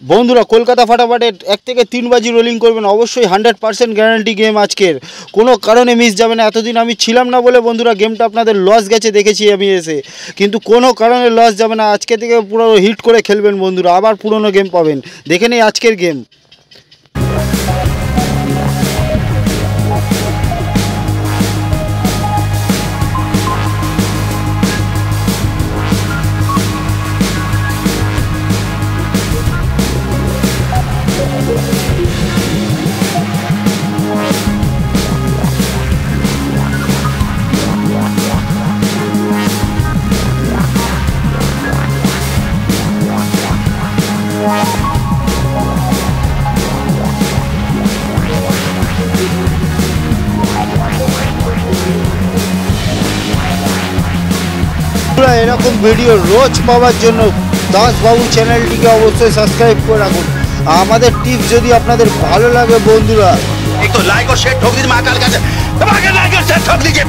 বন্ধুরা কলকাতা ফাটাফাটে 1 থেকে 3 বাজি রোলিং করবেন, অবশ্যই 100% গ্যারান্টি গেম আজকের, কোনো কারণে মিস যাবে না। এতদিন আমি ছিলাম না বলে বন্ধুরা গেমটা আপনাদের লস গেছে দেখেছি আমি এসে, কিন্তু কোনো কারণে লস যাবে না। আজকে থেকে পুরো হিট করে খেলবেন বন্ধুরা, আবার পুরনো গেম পাবেন। দেখে নেই আজকের গেম। এরকম ভিডিও রোজ পাওয়ার জন্য দাসবাবু চ্যানেলটিকে অবশ্যই সাবস্ক্রাইব করে রাখুন। আমাদের টিপস যদি আপনাদের ভালো লাগে বন্ধুরা, एक तो लाइक और शेयर ठोक दीजिए महाकाल का, दबा के लाइक और शेयर ठोक दीजिए।